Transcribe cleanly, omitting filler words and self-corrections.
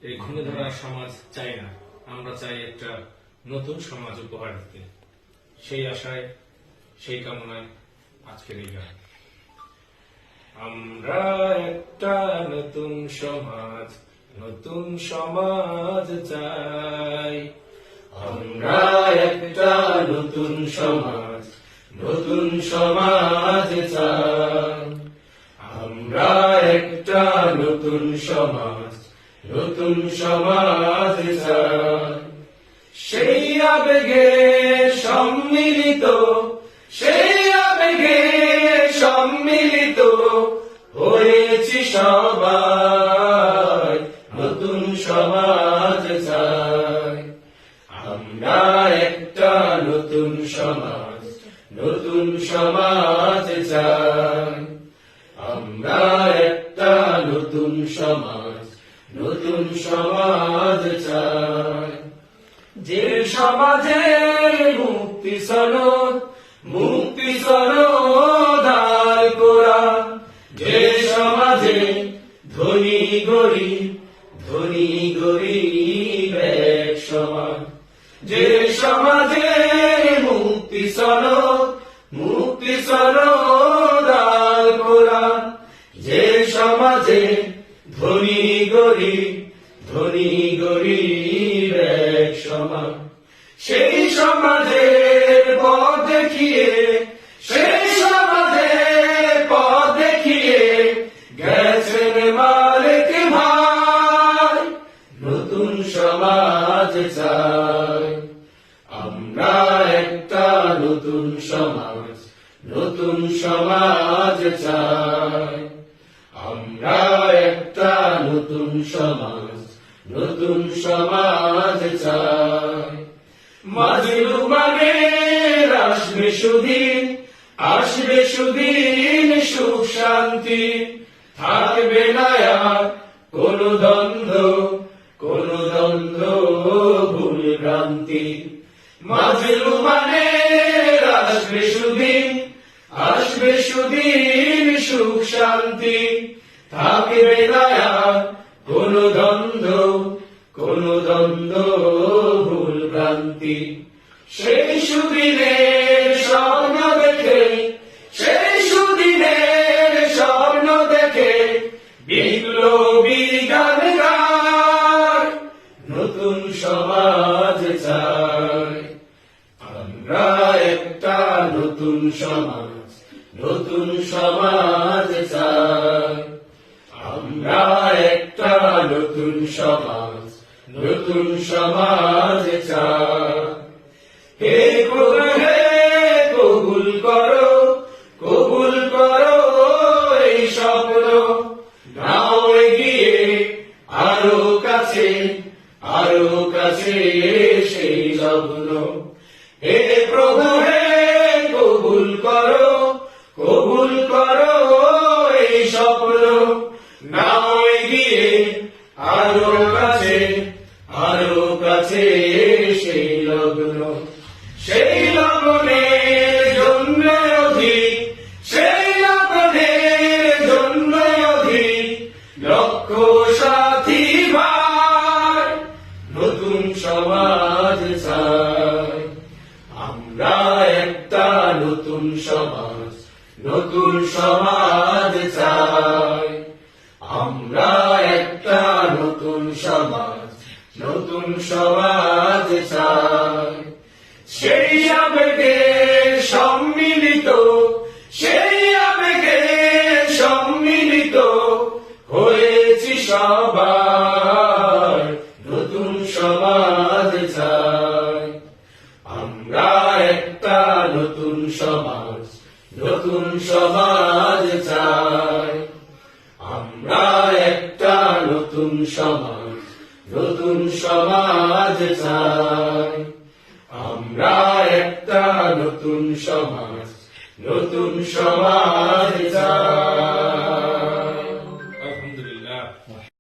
এই ঘুণে ধরা সমাজ চাই না। আমরা চাই একটা নতুন সমাজ উপহার দিতে। সেই আশায়, সেই কামনায় আজকের এই গান। আমরা একটা নতুন সমাজ চাই। আমরা একটা নতুন সমাজ চাই। আমরা একটা নতুন সমাজ চাই। সেই আবেগে সম্মিলিত হয়েছি সবাই। নতুন সমাজ চাই। আমরা একটা নতুন সমাজ চাই। আমরা একটা নতুন সমাজ চাই। যে সমাজে মুক্তি সনদ আর কোরআন, যে সমাজে ধনী গরিব এক সমান, যে সমাজে মুক্তি সনদ আর কোরআন, যে সমাজে ধনী গরিব এক সমান, সেই সমাজের পথ দেখিয়ে গেছেন মালিক ভাই। নতুন সমাজ চাই। আমরা একটা নতুন সমাজ চাই। আমরা একটা নতুন সমাজ চাই। মাজলুমানের আসবে সুদিন, সুখ শান্তি থাকবে না আর কোনো দ্বন্দ্ব ভুল ভ্রান্তি। মাজলুমানের আসবে সুদিন, সুখ শান্তি থাকবে না আর কোনো দ্বন্দ্ব ভুল ভ্রান্তি। সেই সুদিনের স্বপ্ন দেখে বিপ্লবী গান গায়। নতুন সমাজ চাই। আমরা একটা নতুন সমাজ চাই। আমরা একটা নতুন সমাজ চাই। হে কবুল করো এই স্বপ্ন, নাও এগিয়ে আরো কাছে সেই স্বপ্ন। হে প্রভু কবুল করো এই স্বপ্ন, নাও এগিয়ে আরো কাছে সেই লগ্ন। সেই লগ্নের জন্য অধিক লক্ষ সাথী ভাই। নতুন সমাজ চাই। আমরা একটা নতুন সমাজ চাই। আমরা একটা নতুন সমাজ চাই। সেই আবেগে সম্মিলিত হয়েছি সবাই। নতুন সমাজ চাই। আমরা একটা নতুন সমাজ চাই। আমরা একটা নতুন সমাজ চাই। আমরা একটা নতুন সমাজ চাই।